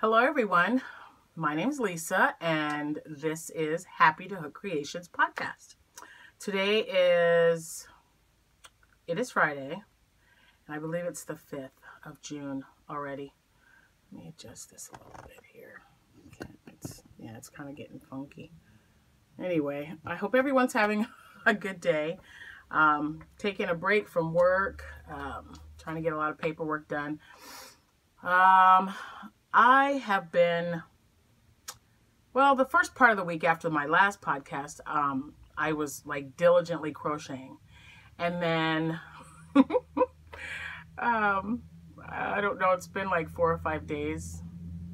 Hello everyone, my name is Lisa and this is Happy to Hook Creations podcast. Today it is Friday and I believe it's the 5th of June already. Let me adjust this a little bit here. Okay, it's kind of getting funky. Anyway, I hope everyone's having a good day. Taking a break from work, trying to get a lot of paperwork done. I have been, well, the first part of the week after my last podcast, I was like diligently crocheting. And then, I don't know, it's been like 4 or 5 days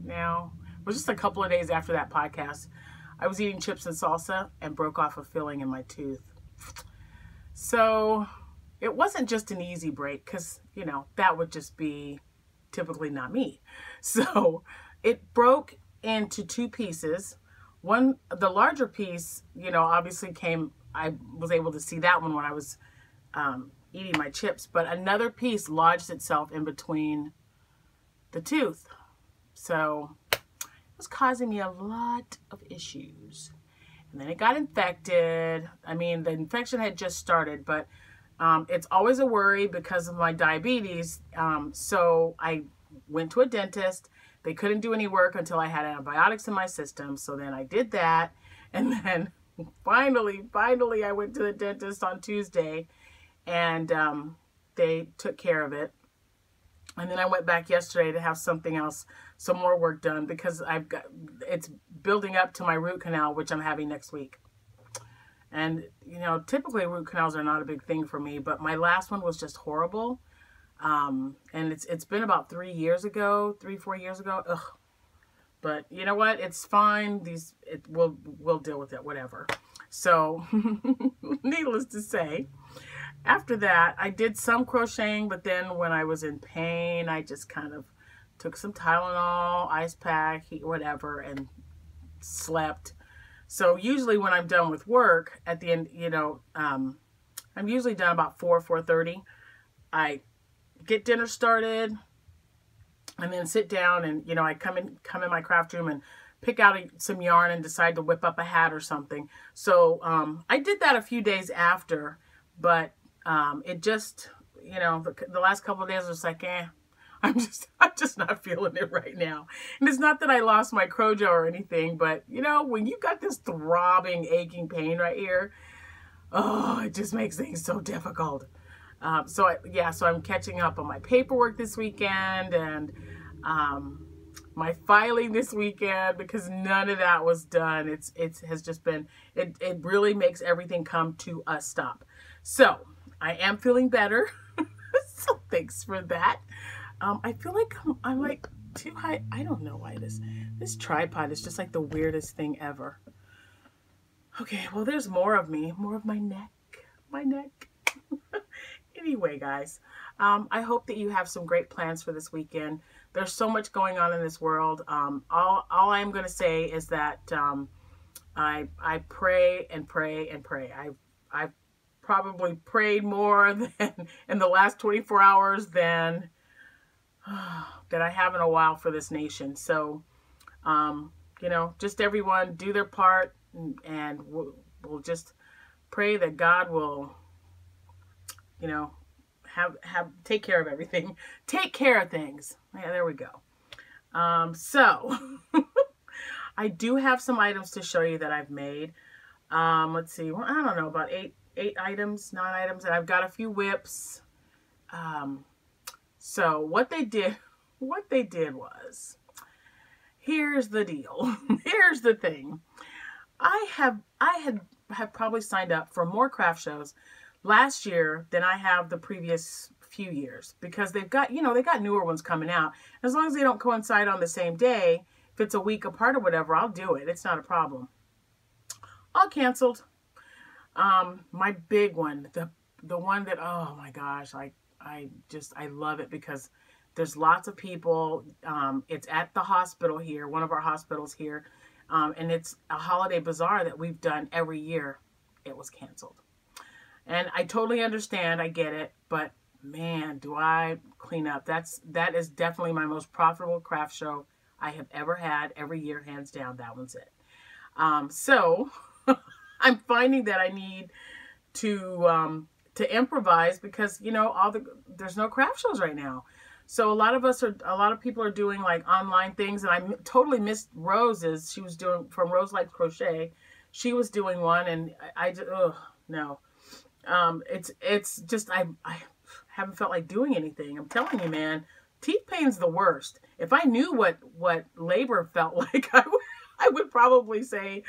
now. It was just a couple of days after that podcast. I was eating chips and salsa and broke off a filling in my tooth. So it wasn't just an easy break because, you know, that would just be typically not me. So it broke into 2 pieces. One, the larger piece, you know, obviously I was able to see that one when I was eating my chips, but another piece lodged itself in between the tooth. So it was causing me a lot of issues. And then it got infected. I mean, the infection had just started, but it's always a worry because of my diabetes. So I went to a dentist. They couldn't do any work until I had antibiotics in my system. So then I did that. And then finally, I went to the dentist on Tuesday and they took care of it. And then I went back yesterday to have something else, some more work done because it's building up to my root canal, which I'm having next week. And, you know, typically root canals are not a big thing for me, but my last one was just horrible. And it's been about 3 years ago, 4 years ago. Ugh. But you know what? It's fine. We'll deal with it, whatever. So needless to say, after that, I did some crocheting, but then when I was in pain, I just kind of took some Tylenol, ice pack, whatever, and slept. So usually when I'm done with work at the end, you know, I'm usually done about 4:30. I get dinner started and then sit down and, you know, I come in my craft room and pick out some yarn and decide to whip up a hat or something. So I did that a few days after, but it just, you know, the last couple of days I was like, I'm just not feeling it right now. And it's not that I lost my Crochet or anything, but you know, when you got this throbbing, aching pain right here, oh, it just makes things so difficult. So I'm catching up on my paperwork this weekend and my filing this weekend because none of that was done. It has just been, it really makes everything come to a stop. So I am feeling better. So thanks for that. I feel like I'm like too high. I don't know why this tripod is just like the weirdest thing ever. Okay, well, there's more of me, more of my neck. Anyway, guys, I hope that you have some great plans for this weekend. There's so much going on in this world. All I'm going to say is that I pray and pray and pray. I've probably prayed more than in the last 24 hours than that I have in a while for this nation. So, you know, just everyone do their part and we'll just pray that God will, you know, take care of everything. Take care of things. Yeah, there we go. So I do have some items to show you that I've made. Let's see. Well, I don't know, about 9 items, and I've got a few whips. So what they did was, here's the deal. Here's the thing. I had probably signed up for more craft shows last year than I have the previous few years because they've got, you know, they got newer ones coming out. As long as they don't coincide on the same day, if it's a week apart or whatever, I'll do it. It's not a problem. All canceled. My big one, the one that, oh my gosh, I love it because there's lots of people. It's at the hospital here, one of our hospitals here. And it's a holiday bazaar that we've done every year. It was canceled. And I totally understand. I get it. But man, do I clean up. That is definitely my most profitable craft show I have ever had. Every year, hands down, that one's it. So I'm finding that I need to improvise because, you know, there's no craft shows right now. So a lot of people are doing like online things, and I totally missed Rose's. She was doing from Rose Likes Crochet. She was doing one, and I just, oh no. It's just, I haven't felt like doing anything. I'm telling you, man, teeth pain's the worst. If I knew what labor felt like, I would probably say,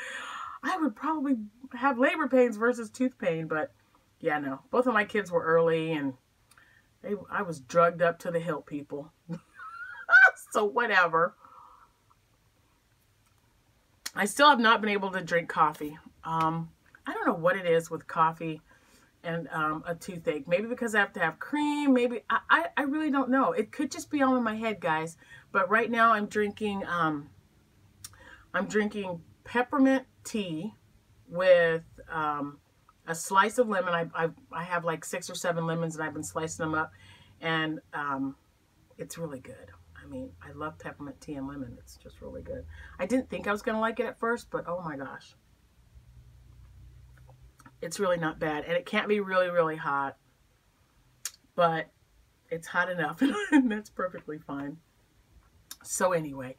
I would probably have labor pains versus tooth pain. But yeah, no, both of my kids were early, and I was drugged up to the hilt, people. So whatever. I still have not been able to drink coffee. I don't know what it is with coffee and a toothache. Maybe because I have to have cream. Maybe I really don't know. It could just be all in my head, guys. But right now I'm drinking peppermint tea with a slice of lemon. I have like 6 or 7 lemons, and I've been slicing them up, and it's really good. I mean, I love peppermint tea and lemon. It's just really good. I didn't think I was going to like it at first, but oh my gosh. It's really not bad. And it can't be really, really hot, but it's hot enough, and that's perfectly fine. So anyway,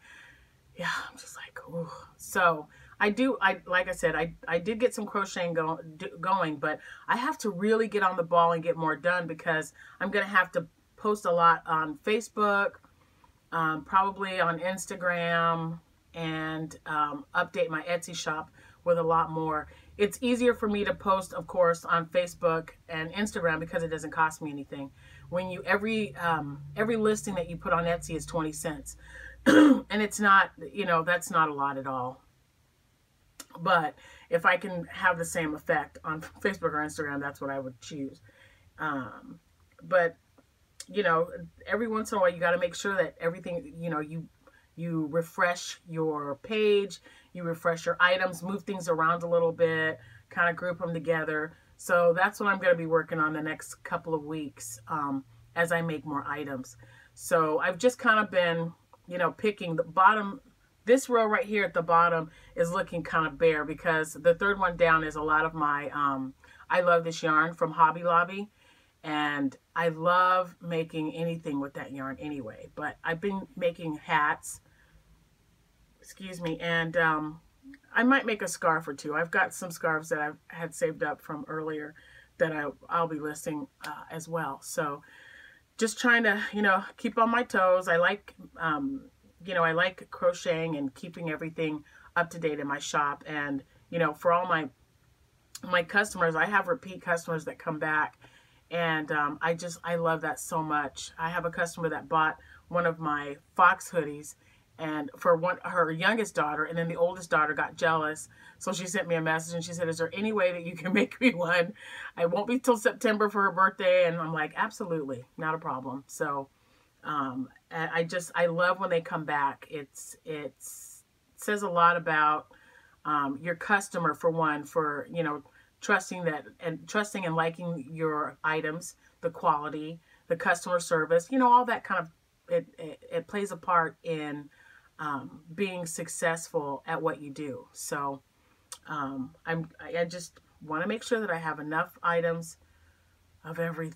yeah, I'm just like, ooh. So like I said, I did get some crocheting going, but I have to really get on the ball and get more done, because I'm going to have to post a lot on Facebook, probably on Instagram, and update my Etsy shop with a lot more. It's easier for me to post, of course, on Facebook and Instagram because it doesn't cost me anything. When you every listing that you put on Etsy is 20 cents. And it's not, you know, that's not a lot at all. But if I can have the same effect on Facebook or Instagram, that's what I would choose. But, you know, every once in a while, you got to make sure that everything, you know, you refresh your page, you refresh your items, move things around a little bit, kind of group them together. So that's what I'm going to be working on the next couple of weeks as I make more items. So I've just kind of been, you know, picking the bottom. This row right here at the bottom is looking kind of bare, because the third one down is a lot of my, I love this yarn from Hobby Lobby. And I love making anything with that yarn anyway. But I've been making hats, excuse me, and I might make a scarf or two. I've got some scarves that I had saved up from earlier that I'll be listing as well. So just trying to, you know, keep on my toes. I like, you know, I like crocheting and keeping everything up to date in my shop. And, you know, for all my customers, I have repeat customers that come back. And I love that so much. I have a customer that bought one of my fox hoodies, and for her youngest daughter, and then the oldest daughter got jealous. So she sent me a message, and she said, is there any way that you can make me one? I won't be till September for her birthday. And I'm like, absolutely, not a problem. So I love when they come back. It says a lot about your customer, for one, for, you know, trusting and liking your items, the quality, the customer service, you know, all that kind of, it plays a part in being successful at what you do. So I just want to make sure that I have enough items of every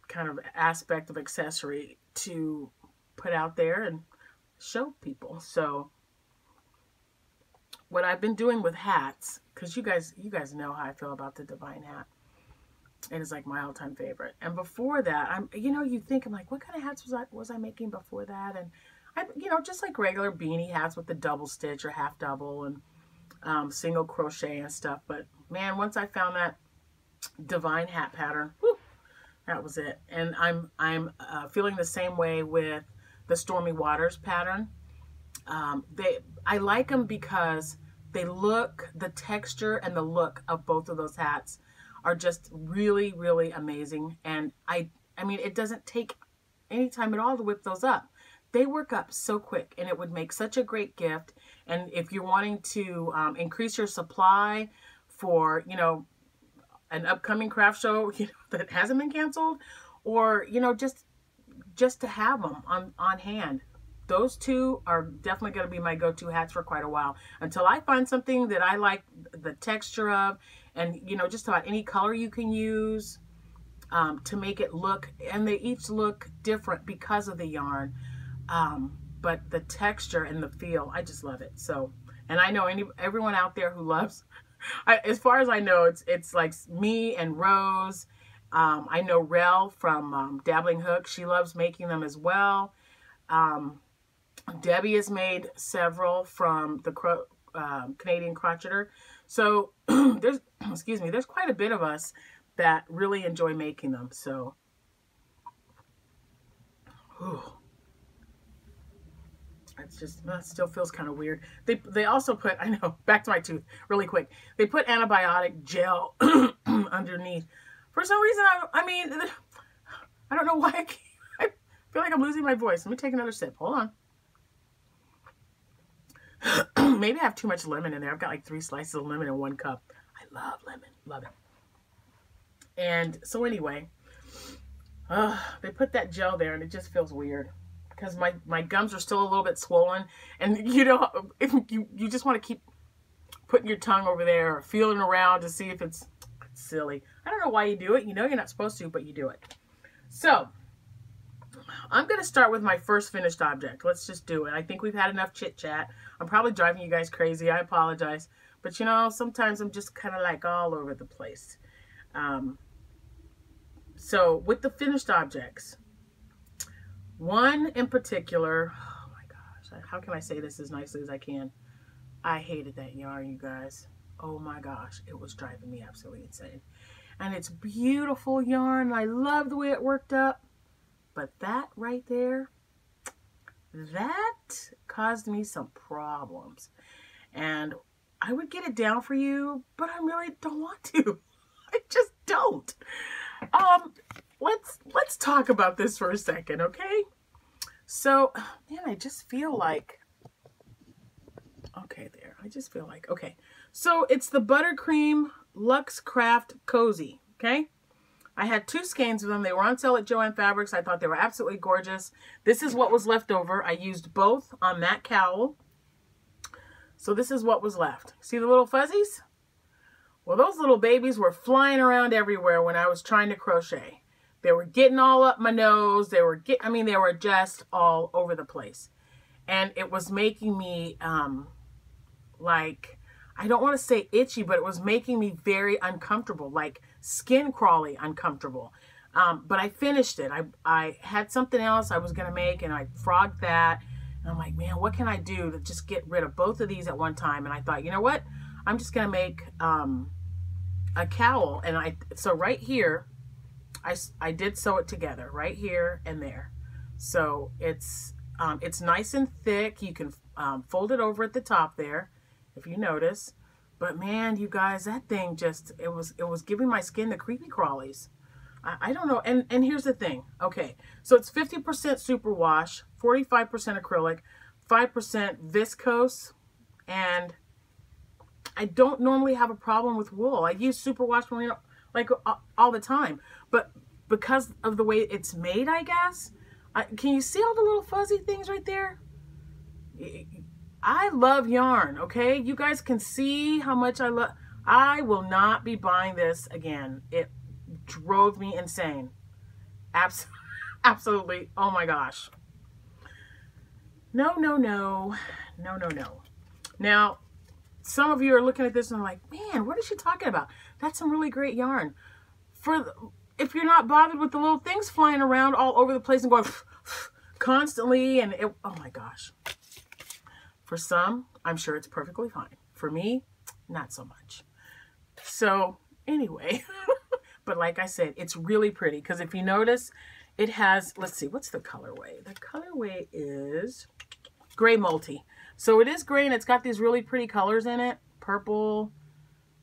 kind of aspect of accessory to put out there and show people. So what I've been doing with hats, because you guys know how I feel about the Divine hat. It is like my all-time favorite. And before that, you know, you think, I'm like, what kind of hats was I making before that? And I, you know, just like regular beanie hats with the double stitch or half double and single crochet and stuff. But man, once I found that Divine hat pattern, whew, that was it. And I'm feeling the same way with the Stormy Waters pattern. I like them because the texture and the look of both of those hats are just really, really amazing. And I mean, it doesn't take any time at all to whip those up. They work up so quick, and it would make such a great gift. And if you're wanting to increase your supply for, you know, an upcoming craft show, you know, that hasn't been canceled, or, you know, just to have them on hand. those two are definitely going to be my go-to hats for quite a while until I find something that I like the texture of, and you know, just about any color you can use to make it look, and they each look different because of the yarn, but the texture and the feel, I just love it. So, and I know everyone out there who loves, as far as I know, it's like me and Rose. I know Rel from Dabbling Hook. She loves making them as well. Debbie has made several from the Canadian Crocheter. So there's, excuse me, there's quite a bit of us that really enjoy making them. So, whew. It's just, that still feels kind of weird. They also put, I know, back to my tooth really quick. They put antibiotic gel underneath. For some reason, I mean, I don't know why I feel like I'm losing my voice. Let me take another sip. Hold on. Maybe I have too much lemon in there. I've got like 3 slices of lemon in 1 cup. I love lemon. Love it. And so anyway, they put that gel there and it just feels weird because my gums are still a little bit swollen. And you know, if you just want to keep putting your tongue over there or feeling around to see if it's silly. I don't know why you do it. You know you're not supposed to, but you do it. So I'm going to start with my first finished object. Let's just do it. I think we've had enough chit chat. I'm probably driving you guys crazy. I apologize. But you know, sometimes I'm just kind of like all over the place. So with the finished objects, one in particular, oh my gosh, how can I say this as nicely as I can? I hated that yarn, you guys. Oh my gosh, it was driving me absolutely insane. And it's beautiful yarn. I love the way it worked up. But that right there, that caused me some problems. And I would get it down for you, but I really don't want to. I just don't. Let's talk about this for a second, okay? So, man, I just feel like, okay, there. I just feel like, okay. So it's the Buttercream Luxe Craft Cozy, okay? I had 2 skeins of them. They were on sale at Joann Fabrics. I thought they were absolutely gorgeous. This is what was left over. I used both on that cowl. So this is what was left. See the little fuzzies? Well, those little babies were flying around everywhere when I was trying to crochet. They were getting all up my nose. They were they were just all over the place. And it was making me, like, I don't want to say itchy, but it was making me very uncomfortable, like skin crawly uncomfortable. But I finished it. I had something else I was going to make, and I frogged that. And I'm like, man, what can I do to just get rid of both of these at one time? And I thought, you know what? I'm just going to make a cowl. And so right here, I did sew it together right here and there. So it's nice and thick. You can fold it over at the top there, if you notice. But man, you guys, that thing just, it was giving my skin the creepy crawlies. I don't know. And here's the thing. Okay, so it's 50% superwash, 45% acrylic, 5% viscose, and I don't normally have a problem with wool. I use superwash merino like all the time, but because of the way it's made, I guess. Can you see all the little fuzzy things right there? I love yarn, okay? You guys can see how much I love. I will not be buying this again. It drove me insane. Absolutely. Oh my gosh. No, no, no. No, no, no. Now, some of you are looking at this and like, man, what is she talking about? That's some really great yarn. If you're not bothered with the little things flying around all over the place and going constantly, and oh my gosh. For some, I'm sure it's perfectly fine. For me, not so much. So anyway, but like I said, it's really pretty because if you notice, it has, let's see, what's the colorway? The colorway is gray multi. So it is gray and it's got these really pretty colors in it. Purple,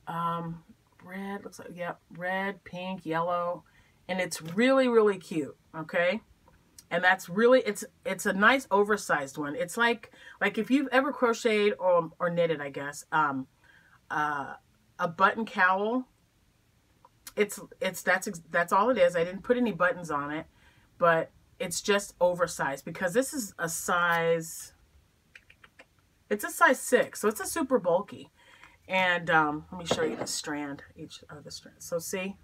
red, looks like, yep, red, pink, yellow. And it's really, really cute, okay? And that's really, it's a nice oversized one. It's like if you've ever crocheted or knitted, I guess, a button cowl. That's all it is. I didn't put any buttons on it, but it's just oversized because this is a size, it's a size 6, so it's a super bulky. And let me show you the strand, each of the strands. So see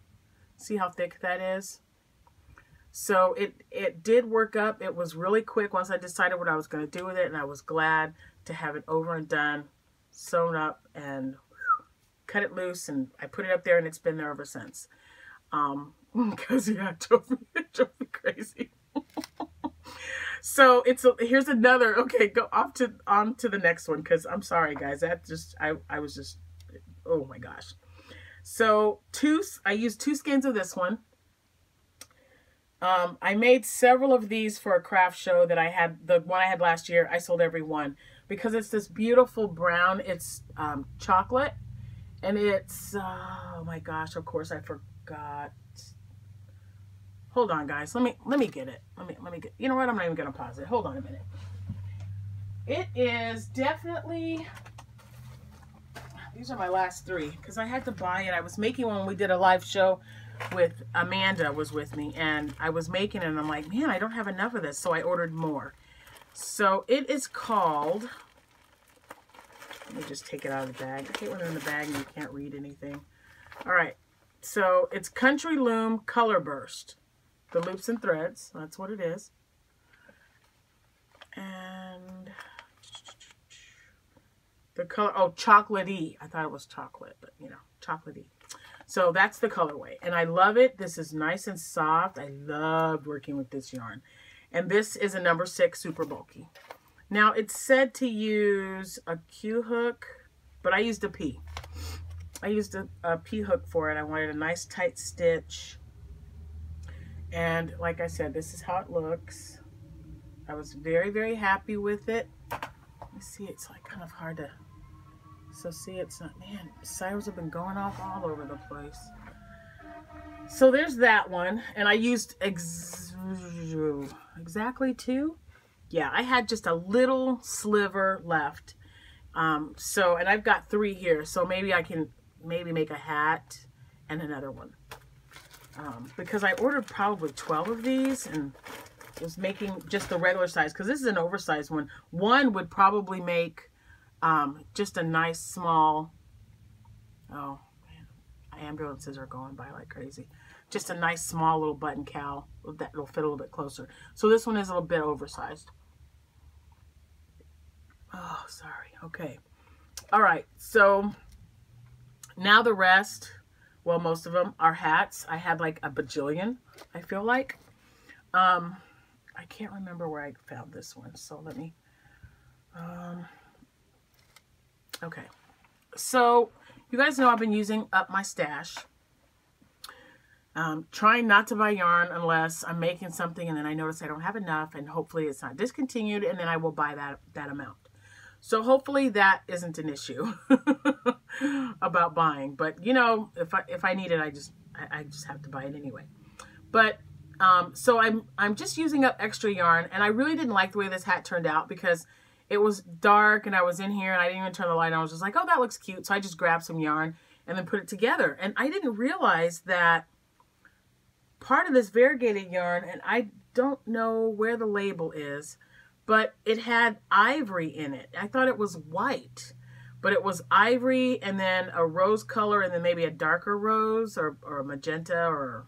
how thick that is? So it did work up. It was really quick once I decided what I was going to do with it, and I was glad to have it over and done, sewn up, and cut it loose, and I put it up there, and it's been there ever since. Because yeah, it drove me crazy. So here's another. Okay, go on to the next one, because I'm sorry guys, that just I was just, oh my gosh. So I used 2 skeins of this one. I made several of these for a craft show that I had. The one I had last year, I sold every one because it's this beautiful brown. It's chocolate, and it's oh my gosh, of course I forgot. Hold on guys, let me get it. Let me get, you know what, I'm not even gonna pause it. Hold on a minute. It is definitely, these are my last 3 because I had to buy it. I was making one when we did a live show with Amanda was with me, and I was making it, and I'm like, man, I don't have enough of this, so I ordered more. So it is called, let me just take it out of the bag. I hate when they're in the bag and you can't read anything. All right, so it's Country Loom Color Burst, the loops and threads, that's what it is. And the color, oh, chocolatey. I thought it was chocolate, but you know, chocolatey. So that's the colorway, and I love it. This is nice and soft. I love working with this yarn. And this is a number 6 super bulky. Now it's said to use a Q hook, but I used a P. I used a P hook for it. I wanted a nice tight stitch. And like I said, this is how it looks. I was very, very happy with it. Let me see, it's like kind of hard to, so see, it's not, man, sirens have been going off all over the place. So there's that one, and I used exactly 2. Yeah, I had just a little sliver left. So, and I've got 3 here, so maybe I can make a hat and another one. Because I ordered probably 12 of these and was making just the regular size, because this is an oversized one. One would probably make just a nice small, oh man, ambulances are going by like crazy. Just a nice small little button cowl that will fit a little bit closer. So this one is a little bit oversized. Oh, sorry. Okay. All right. So now the rest, well, most of them are hats. I had like a bajillion, I feel like. I can't remember where I found this one. So let me, okay. So you guys know I've been using up my stash. Trying not to buy yarn unless I'm making something and then I notice I don't have enough, and hopefully it's not discontinued, and then I will buy that amount. So hopefully that isn't an issue about buying. But you know, if I need it, I just have to buy it anyway. But so I'm just using up extra yarn, and I really didn't like the way this hat turned out because it was dark and I was in here and I didn't even turn the light on. I was just like, oh, that looks cute. So I just grabbed some yarn and then put it together. And I didn't realize that part of this variegated yarn, and I don't know where the label is, but it had ivory in it. I thought it was white, but it was ivory and then a rose color and then maybe a darker rose or a magenta, or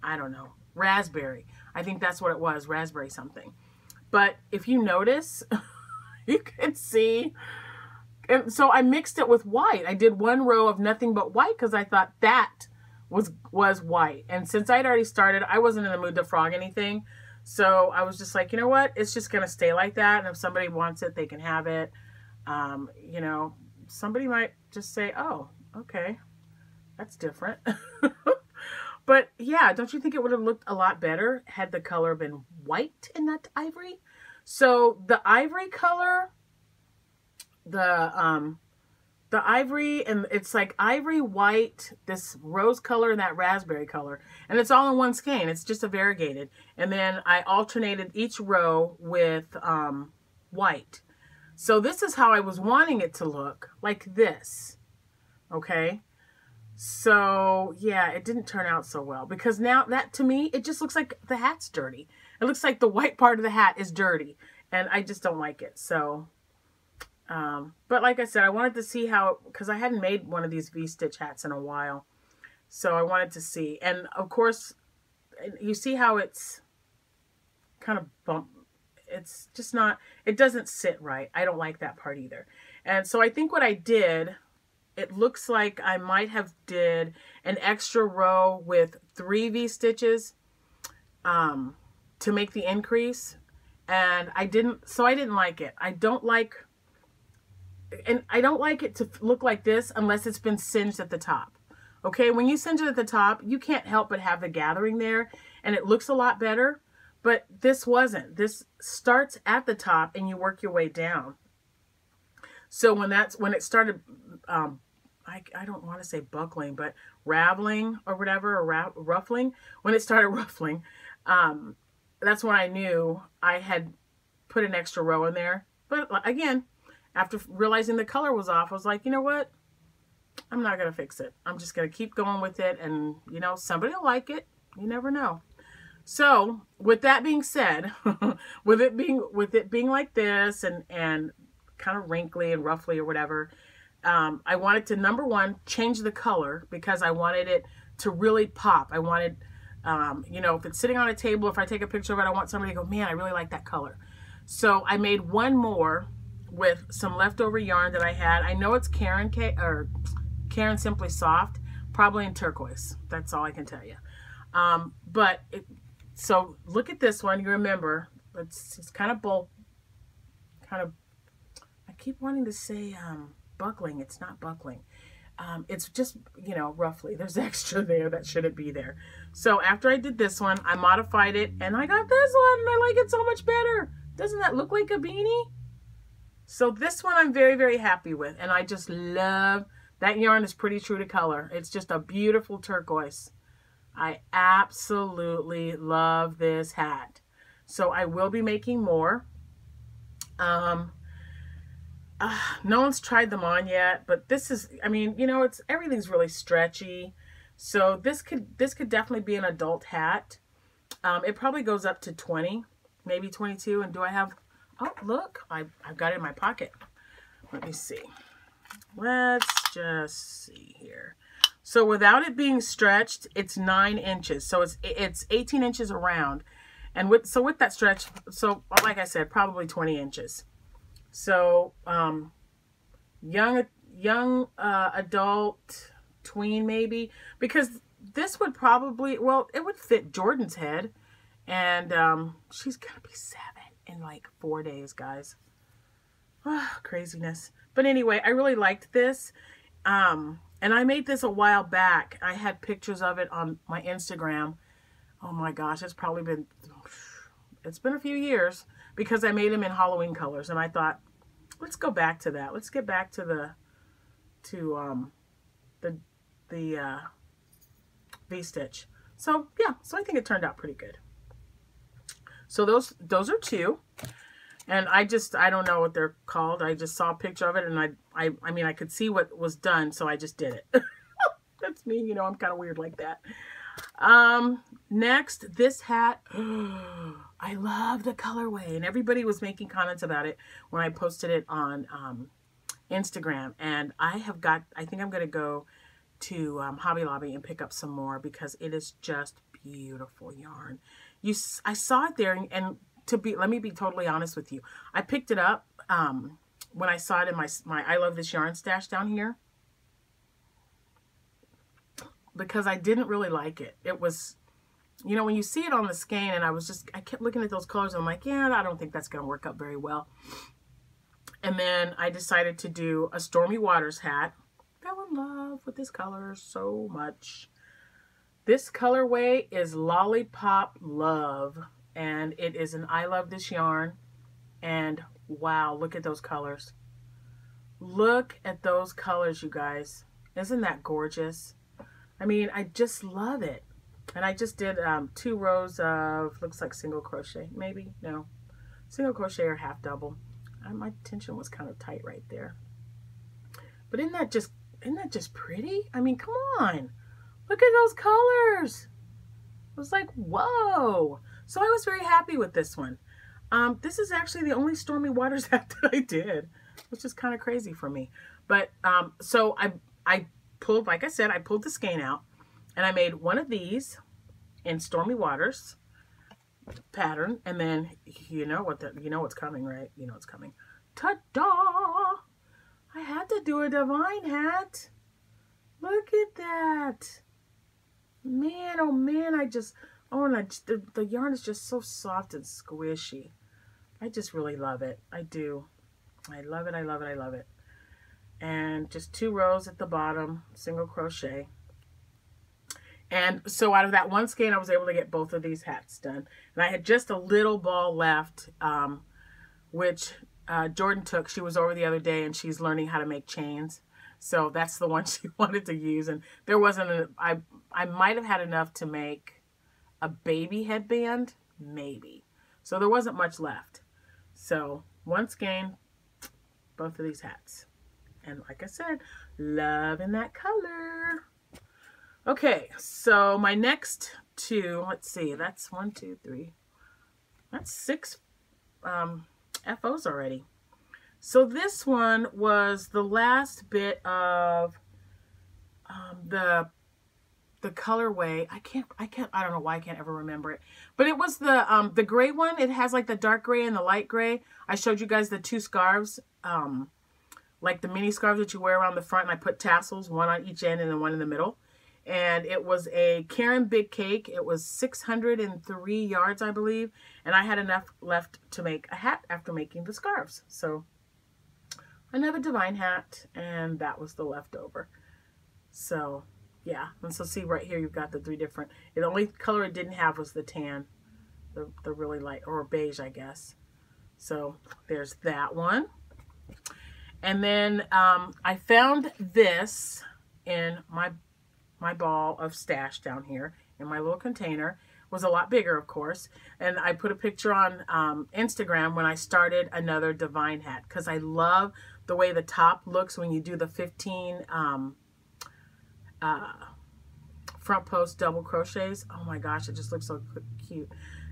I don't know, raspberry. I think that's what it was, raspberry something. But if you notice, you can see, and so I mixed it with white. I did one row of nothing but white because I thought that was white. And since I'd already started, I wasn't in the mood to frog anything. So I was just like, you know what? It's just going to stay like that. And if somebody wants it, they can have it. You know, somebody might just say, oh, okay, that's different. But yeah, don't you think it would have looked a lot better had the color been white and not ivory? So the ivory color, the ivory, and it's like ivory, white, this rose color, and that raspberry color. And it's all in one skein. It's just a variegated. And then I alternated each row with white. So this is how I was wanting it to look, like this. Okay? So, yeah, it didn't turn out so well. Because now, that to me, it just looks like the hat's dirty. It looks like the white part of the hat is dirty, and I just don't like it. So, but like I said, I wanted to see how, because I hadn't made one of these V-stitch hats in a while. So I wanted to see. And of course, you see how it's kind of bump. It's just not, it doesn't sit right. I don't like that part either. And so I think what I did, it looks like I might have did an extra row with 3 V-stitches to make the increase. And I didn't like it. I don't like it to look like this unless it's been singed at the top. Okay, when you singe it at the top, you can't help but have the gathering there, and it looks a lot better. But this wasn't. This starts at the top, and you work your way down. So when it started, I don't want to say buckling, but raveling or whatever, or ruffling. When it started ruffling, that's when I knew I had put an extra row in there. But again, after realizing the color was off, I was like, you know what? I'm not going to fix it. I'm just going to keep going with it. And, you know, somebody will like it. You never know. So with that being said, with it being like this and kind of wrinkly and ruffly or whatever, I wanted to, number one, change the color because I wanted it to really pop. I wanted, you know, if it's sitting on a table, if I take a picture of it, I want somebody to go, man, I really like that color. So I made one more with some leftover yarn that I had. I know it's Karen Simply Soft, probably in turquoise. That's all I can tell you. So look at this one. You remember, it's kind of I keep wanting to say buckling. It's not buckling. It's just, you know, roughly. There's extra there that shouldn't be there. So after I did this one, I modified it, and I got this one, and I like it so much better. Doesn't that look like a beanie? So this one I'm very, very happy with, and I just love that yarn. Is pretty true to color. It's just a beautiful turquoise. I absolutely love this hat. So I will be making more. No one's tried them on yet, but this is, I mean, you know, everything's really stretchy. So this could definitely be an adult hat. It probably goes up to 20, maybe 22. And do I have, oh, look, I've got it in my pocket. Let me see. Let's just see here. So without it being stretched, it's 9 inches. So it's 18 inches around. And with that stretch, so like I said, probably 20 inches. So young adult, tween maybe, because this would probably, well, it would fit Jordan's head. And she's going to be 7 in like 4 days, guys. Oh, craziness. But anyway, I really liked this. And I made this a while back. I had pictures of it on my Instagram. Oh my gosh, it's been a few years because I made them in Halloween colors. And I thought, let's go back to that. Let's get back to the V-stitch. So yeah, so I think it turned out pretty good. So those are 2. And I don't know what they're called. I just saw a picture of it, and I mean, I could see what was done, so I just did it. That's me, you know, I'm kind of weird like that. Next, this hat. I love the colorway, and everybody was making comments about it when I posted it on Instagram. And I think I'm going to go to Hobby Lobby and pick up some more because it is just beautiful yarn. I saw it there, and let me be totally honest with you. I picked it up when I saw it in my I Love This Yarn stash down here because I didn't really like it. It was, you know, when you see it on the skein, and I kept looking at those colors, and I'm like, yeah, I don't think that's going to work out very well. And then I decided to do a Stormy Waters hat. Fell in love with this color so much. This colorway is Lollipop Love. And it is an I Love This Yarn. And wow, look at those colors. Look at those colors, you guys. Isn't that gorgeous? I mean, I just love it. And I just did 2 rows of, looks like single crochet. Maybe, no. Single crochet or half double. My tension was kind of tight right there. But isn't that just pretty? I mean, come on. Look at those colors. I was like, whoa. So I was very happy with this one. This is actually the only Stormy Waters hat that I did, which is kind of crazy for me. But so I pulled, like I said, I pulled the skein out and I made one of these in Stormy Waters pattern, and then you know what's coming, right? You know what's coming. Ta-da! I had to do a divine hat. Look at that. Man, oh man, and the yarn is just so soft and squishy. I just really love it. I do. I love it, I love it, I love it. And just 2 rows at the bottom, single crochet. And so out of that one skein, I was able to get both of these hats done. And I had just a little ball left, which Jordan took. She was over the other day and she's learning how to make chains. So that's the one she wanted to use. And there wasn't I might have had enough to make a baby headband, maybe. So there wasn't much left. So one skein, both of these hats. And like I said, loving that color. Okay, so my next 2, let's see, that's 1, 2, 3. That's 6 FOs already. So this one was the last bit of the colorway. I don't know why I can't ever remember it. But it was the gray one. It has like the dark gray and the light gray. I showed you guys the 2 scarves, like the mini scarves that you wear around the front, and I put tassels, one on each end and then one in the middle. And it was a Karen Big Cake. It was 603 yards, I believe. And I had enough left to make a hat after making the scarves. So another divine hat, and that was the leftover. So yeah, and so see right here, you've got the 3 different. The only color it didn't have was the tan, the really light, or beige, I guess. So there's that one. And then I found this in my ball of stash down here in my little container. It was a lot bigger, of course, and I put a picture on Instagram when I started another divine hat, because I love the way the top looks when you do the 15 front post double crochets. Oh my gosh, it just looks so cute.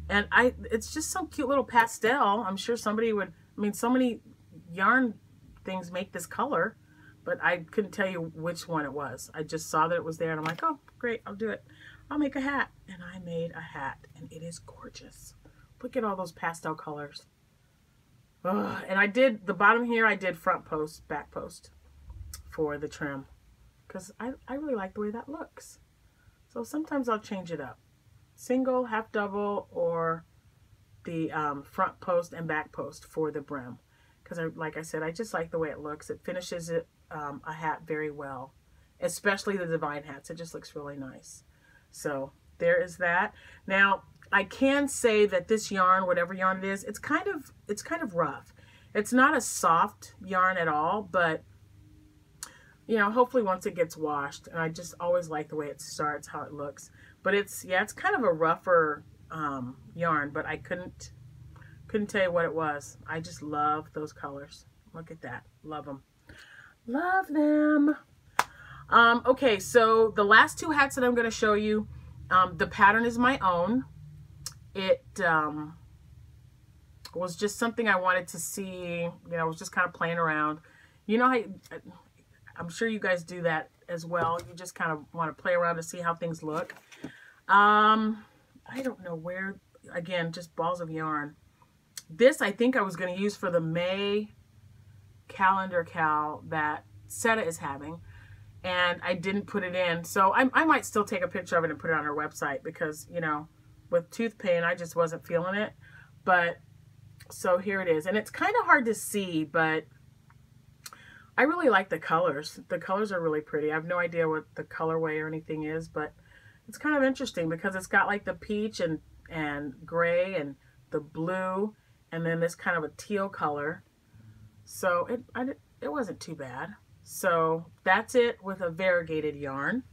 And it's just some cute little pastel. I'm sure somebody would, I mean, so many yarn things make this color, but I couldn't tell you which one it was. I just saw that it was there and I'm like, oh, great, I'll do it. I'll make a hat. And I made a hat and it is gorgeous. Look at all those pastel colors. Ugh. And I did, the bottom here, I did front post, back post for the trim, because I really like the way that looks. So sometimes I'll change it up. Single, half double, or the front post and back post for the brim. Because like I said, I just like the way it looks. It finishes it a hat very well, especially the divine hats. It just looks really nice. So there is that. Now I can say that this yarn, whatever yarn it is, it's kind of rough. It's not a soft yarn at all, but you know, hopefully once it gets washed, and I just always like the way it starts, how it looks. But it's kind of a rougher yarn, but I couldn't tell you what it was. I just love those colors. Look at that. Love them. Love them. Okay, so the last 2 hats that I'm going to show you, the pattern is my own. It was just something I wanted to see. You know, I was just kind of playing around. You know, I'm sure you guys do that as well. You just kind of want to play around to see how things look. I don't know where, again, just balls of yarn. This I think I was going to use for the May calendar cowl that Seta is having, and I didn't put it in. So I might still take a picture of it and put it on our website, because, you know, with tooth pain, I just wasn't feeling it. But so here it is, and it's kind of hard to see, but I really like the colors. The colors are really pretty. I have no idea what the colorway or anything is, but it's kind of interesting because it's got like the peach and gray and the blue, and then this kind of a teal color. So it wasn't too bad. So that's it with a variegated yarn.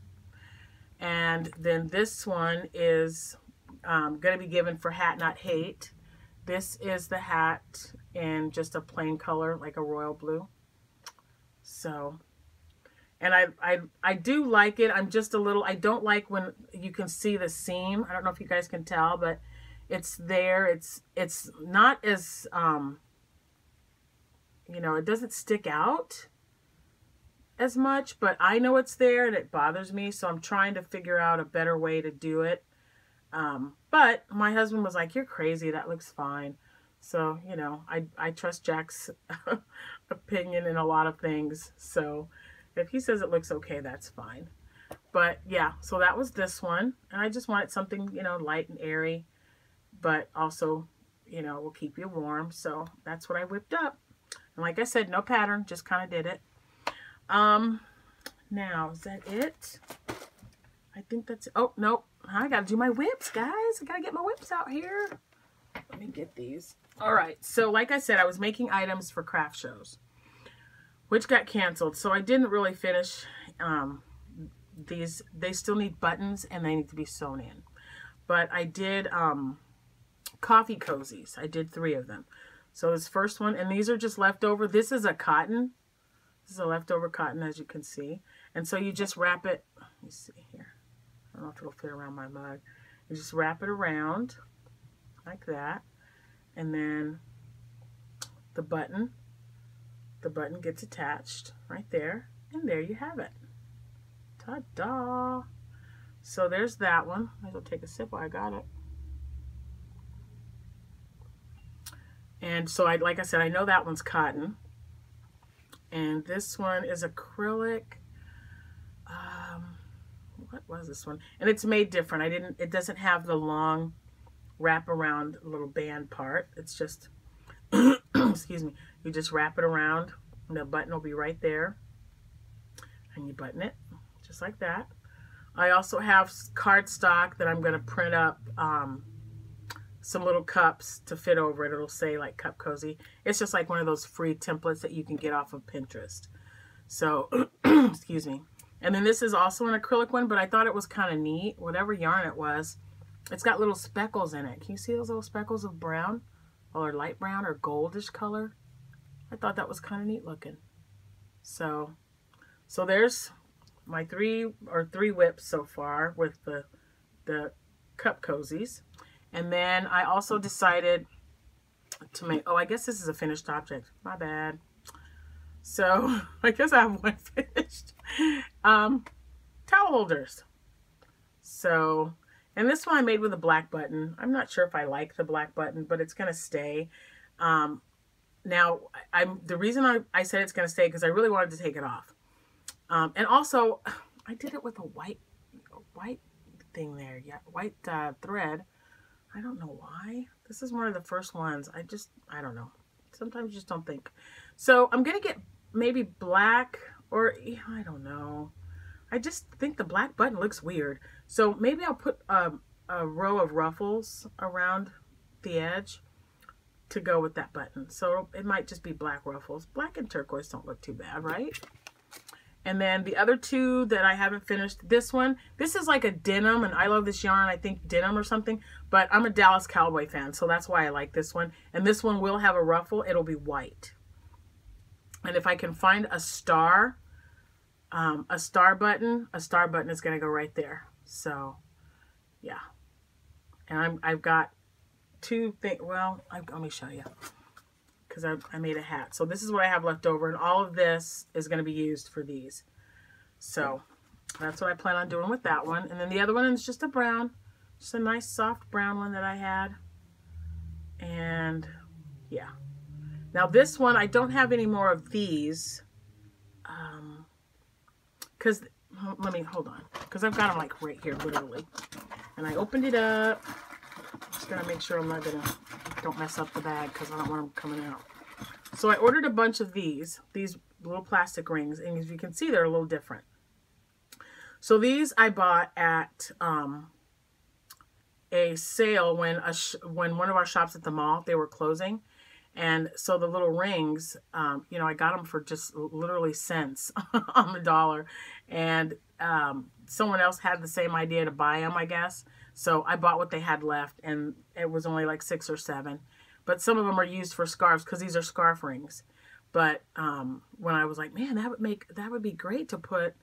And then this one is going to be given for Hat Not Hate. This is the hat in just a plain color, like a royal blue. So, and I do like it. I'm just a little, I don't like when you can see the seam. I don't know if you guys can tell, but It's there. It's not as, you know, it doesn't stick out as much, but I know it's there and it bothers me. So I'm trying to figure out a better way to do it. But my husband was like, you're crazy. That looks fine. So, you know, I trust Jack's opinion in a lot of things. So if he says it looks okay, that's fine. But yeah, so that was this one. And I just wanted something, you know, light and airy, but also, you know, will keep you warm. So that's what I whipped up. And like I said, no pattern, just kind of did it. Now, is that it? I think that's it. Oh, nope. I got to do my whips, guys. I got to get my whips out here. Let me get these. All right. So like I said, I was making items for craft shows, which got canceled. So I didn't really finish these. They still need buttons and they need to be sewn in. But I did coffee cozies. I did 3 of them. So this first one, and these are just leftover. This is a cotton. This is a leftover cotton, as you can see. And so you just wrap it. Let me see here. I don't know if it'll fit around my mug. You just wrap it around like that. And then the button gets attached right there. And there you have it. Ta-da! So there's that one. I will take a sip while I got it. And so like I said, I know that one's cotton. And this one is acrylic. What was this one? And it's made different. It doesn't have the long wrap around little band part. It's just, excuse me, you just wrap it around and the button will be right there. And you button it just like that. I also have cardstock that I'm going to print up some little cups to fit over it. It'll say like Cup Cozy. It's just like one of those free templates that you can get off of Pinterest. So, excuse me. And then this is also an acrylic one, but I thought it was kind of neat. Whatever yarn it was, it's got little speckles in it. Can you see those little speckles of brown or light brown or goldish color? I thought that was kind of neat looking. So there's my three whips so far with the Cup Cozies. And then I also decided to make, oh, I guess this is a finished object. My bad. So I guess I have one finished. Towel holders. So, and this one I made with a black button. I'm not sure if I like the black button, but it's going to stay. Now, the reason I said it's going to stay because I really wanted to take it off. And also, I did it with a white thing there. Yeah, white thread. I don't know why. This is one of the first ones. I don't know. Sometimes you just don't think. So I'm going to get maybe black or, I don't know. I just think the black button looks weird. So maybe I'll put a row of ruffles around the edge to go with that button. So it might just be black ruffles. Black and turquoise don't look too bad, right? And then the other 2 that I haven't finished, this is like a denim, and I love this yarn, I think denim or something, but I'm a Dallas Cowboy fan, so that's why I like this one. And this one will have a ruffle, it'll be white. And if I can find a star button is going to go right there. So, yeah. And I've got 2 things, well, let me show you. Because I made a hat. So this is what I have left over. And all of this is going to be used for these. So that's what I plan on doing with that one. And then the other one is just a brown. Just a nice soft brown one that I had. And yeah. Now this one, I don't have any more of these. Because, hold on. Because I've got them like right here, literally. And I opened it up. Just going to make sure don't mess up the bag because I don't want them coming out. So I ordered a bunch of these little plastic rings, and as you can see, they're a little different. So these I bought at a sale when one of our shops at the mall, they were closing. And so the little rings, you know, I got them for just literally cents on the dollar. And someone else had the same idea to buy them, I guess. So I bought what they had left, and it was only like 6 or 7. But some of them are used for scarves because these are scarf rings. But when I was like, man, that would be great to put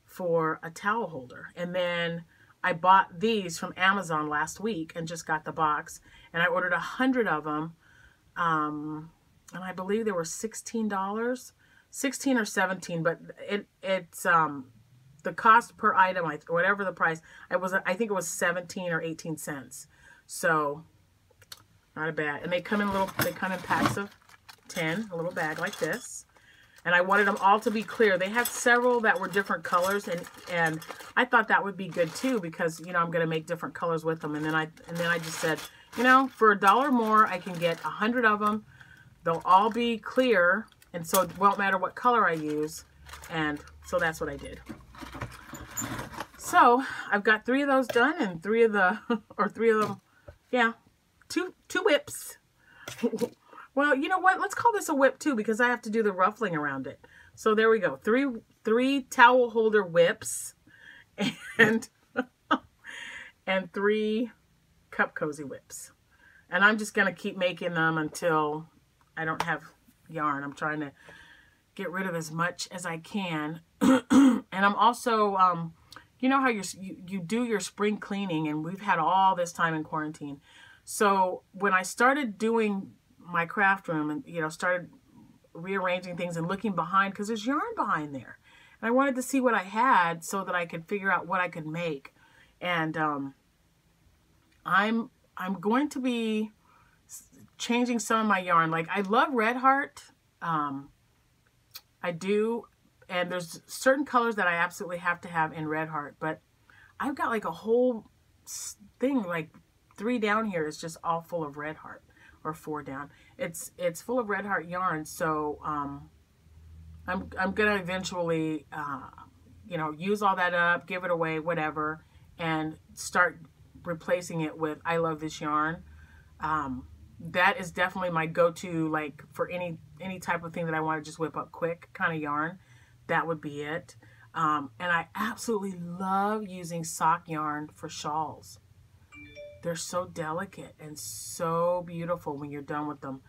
for a towel holder. And then I bought these from Amazon last week and just got the box, and I ordered 100 of them. And I believe they were $16, 16 or 17, but it's the cost per item, whatever the price, I think it was 17 or 18 cents. So not a bad. And they come in packs of 10, a little bag like this. And I wanted them all to be clear. They had several that were different colors, and I thought that would be good too, because you know I'm going to make different colors with them. And then I just said, you know, for $1 more, I can get 100 of them. They'll all be clear, and so it won't matter what color I use. And so that's what I did. So I've got 3 of those done, and 3 of them, yeah, two whips. Well, you know what? Let's call this a whip too, because I have to do the ruffling around it. So there we go. Three towel holder whips, and 3 cup cozy whips. And I'm just going to keep making them until I don't have yarn. I'm trying to get rid of as much as I can. And I'm also, you know how you do your spring cleaning, and we've had all this time in quarantine. So when I started doing my craft room and, you know, started rearranging things and looking behind, because there's yarn behind there. And I wanted to see what I had so that I could figure out what I could make. And I'm going to be changing some of my yarn. Like, I love Red Heart. I do. And there's certain colors that I absolutely have to have in Red Heart. But I've got like a whole thing, like 3 down here is just all full of Red Heart. Or 4 down. It's full of Red Heart yarn. So I'm gonna eventually you know, use all that up, give it away, whatever, and start replacing it with I Love This Yarn. That is definitely my go-to, like for any type of thing that I want to just whip up quick kind of yarn. That would be it. And I absolutely love using sock yarn for shawls. They're so delicate and so beautiful when you're done with them.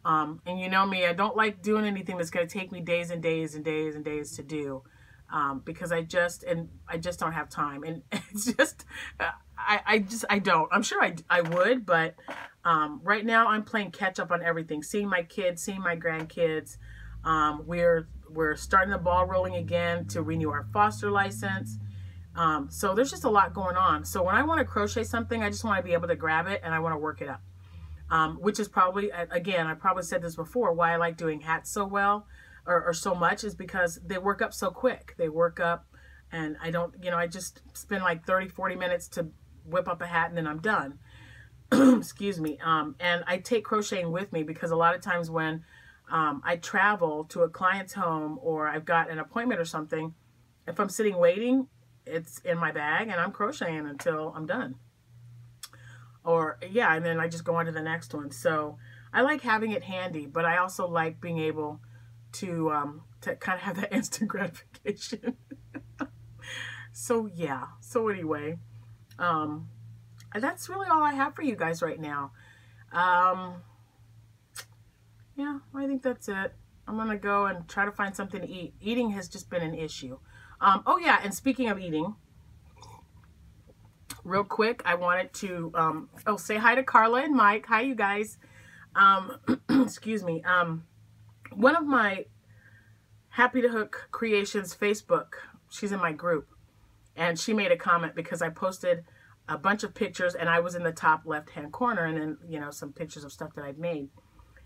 And you know me, I don't like doing anything that's going to take me days and days and days and days to do, because I just don't have time. And it's just, I don't. I'm sure I would, but right now I'm playing catch up on everything. Seeing my kids, seeing my grandkids. We're starting the ball rolling again to renew our foster license. So there's just a lot going on. So when I want to crochet something, I just want to be able to grab it and I want to work it up. Which is probably, again, I probably said this before, why I like doing hats so well or so much is because they work up so quick. They work up and I don't, you know, I just spend like 30, 40 minutes to whip up a hat and then I'm done. Excuse me. And I take crocheting with me because a lot of times when I travel to a client's home or I've got an appointment or something, if I'm sitting waiting, it's in my bag and I'm crocheting until I'm done. Or yeah, and then I just go on to the next one. So I like having it handy, but I also like being able to kind of have that instant gratification. So yeah, so anyway, that's really all I have for you guys right now. Yeah, I think that's it. I'm gonna go and try to find something to eat. Eating has just been an issue. Oh yeah, and speaking of eating, real quick, I wanted to say hi to Carla and Mike. Hi, you guys. Excuse me. One of my Happy to Hook Creations Facebook, she's in my group, and she made a comment because I posted a bunch of pictures and I was in the top left-hand corner, and then, you know, some pictures of stuff that I've made.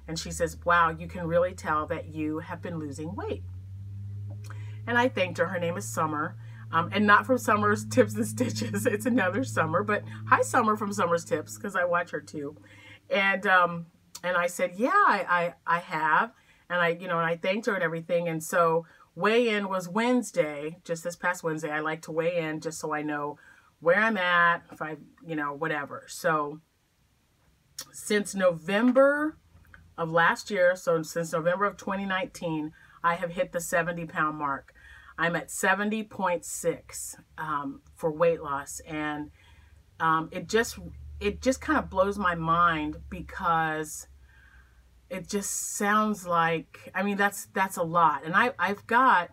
And she says, wow, you can really tell that you have been losing weight. And I thanked her. Her name is Summer. And not from Summer's Tips and Stitches. It's another Summer. But hi, Summer from Summer's Tips, because I watch her too. And I said, yeah, I have. And I thanked her and everything. And so weigh-in was Wednesday, just this past Wednesday. I like to weigh in just so I know where I'm at, if I, whatever. So since November of last year, so since November of 2019, I have hit the 70-pound mark. I'm at 70.6 for weight loss, and it just kind of blows my mind because it just sounds like, I mean, that's a lot, and I've got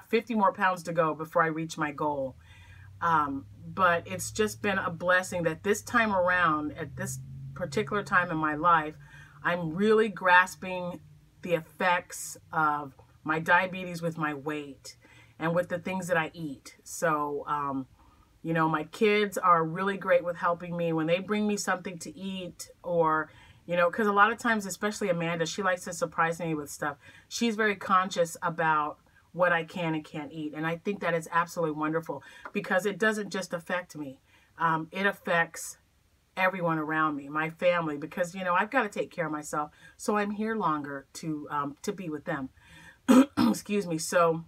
50 more pounds to go before I reach my goal. but it's just been a blessing that this time around, at this particular time in my life, I'm really grasping the effects of my diabetes with my weight and with the things that I eat. So, you know, my kids are really great with helping me when they bring me something to eat, or, you know, because a lot of times, especially Amanda, she likes to surprise me with stuff. She's very conscious about what I can and can't eat. And I think that is absolutely wonderful, because it doesn't just affect me. It affects everyone around me, my family, because, you know, I've got to take care of myself. So I'm here longer to be with them. Excuse me. So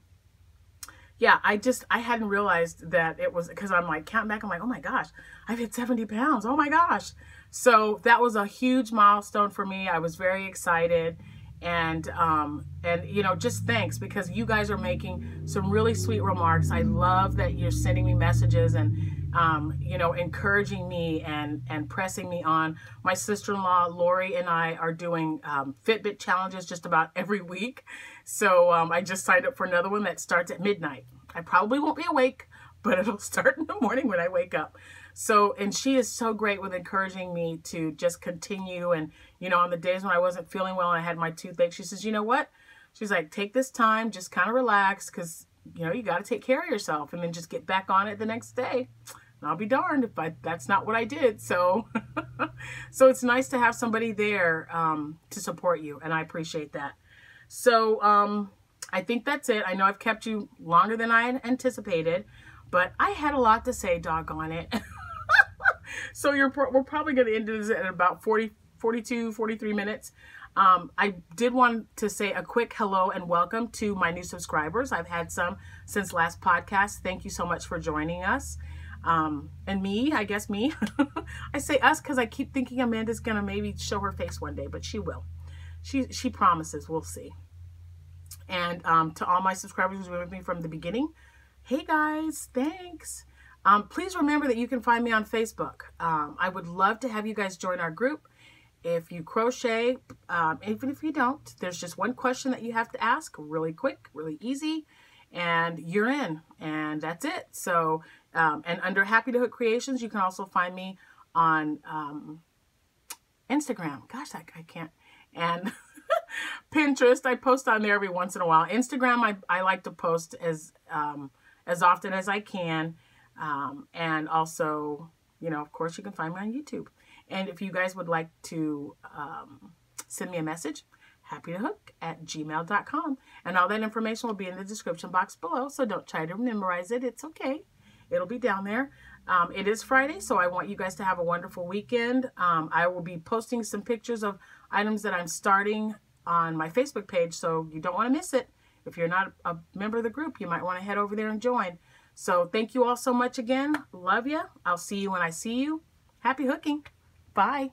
yeah, I hadn't realized that it was, because I'm like counting back. I'm like, oh my gosh, I've hit 70 pounds. Oh my gosh. So that was a huge milestone for me. I was very excited. And you know, just thanks, because you guys are making some really sweet remarks. I love that you're sending me messages and, you know, encouraging me and pressing me on. My sister-in-law, Lori, and I are doing Fitbit challenges just about every week. So I just signed up for another one that starts at midnight. I probably won't be awake, but it'll start in the morning when I wake up. So, and she is so great with encouraging me to just continue. And, you know, on the days when I wasn't feeling well and I had my toothache, she says, you know what? She's like, take this time, just kind of relax, because, you know, you got to take care of yourself, and then just get back on it the next day. And I'll be darned if that's not what I did. So, so it's nice to have somebody there to support you. And I appreciate that. So, I think that's it. I know I've kept you longer than I had anticipated, but I had a lot to say, doggone it. So we're probably going to end this at about 42, 43 minutes. I did want to say a quick hello and welcome to my new subscribers. I've had some since last podcast. Thank you so much for joining us. And me, I guess me. I say us because I keep thinking Amanda's going to maybe show her face one day, but she will. She promises. We'll see. And to all my subscribers who've been with me from the beginning, hey guys, thanks. Please remember that you can find me on Facebook. I would love to have you guys join our group. If you crochet, even if you don't, there's just one question that you have to ask, really quick, really easy, and you're in, and that's it. So, and under Happy to Hook Creations, you can also find me on Instagram. Gosh, I can't. And Pinterest, I post on there every once in a while. Instagram, I like to post as often as I can. And also, you know, of course, you can find me on YouTube. And if you guys would like to send me a message, happytohook@gmail.com. And all that information will be in the description box below. So don't try to memorize it. It's okay. It'll be down there. It is Friday, so I want you guys to have a wonderful weekend. I will be posting some pictures of items that I'm starting on my Facebook page, so you don't want to miss it. If you're not a member of the group, you might want to head over there and join. So thank you all so much again. Love you. I'll see you when I see you. Happy hooking. Bye.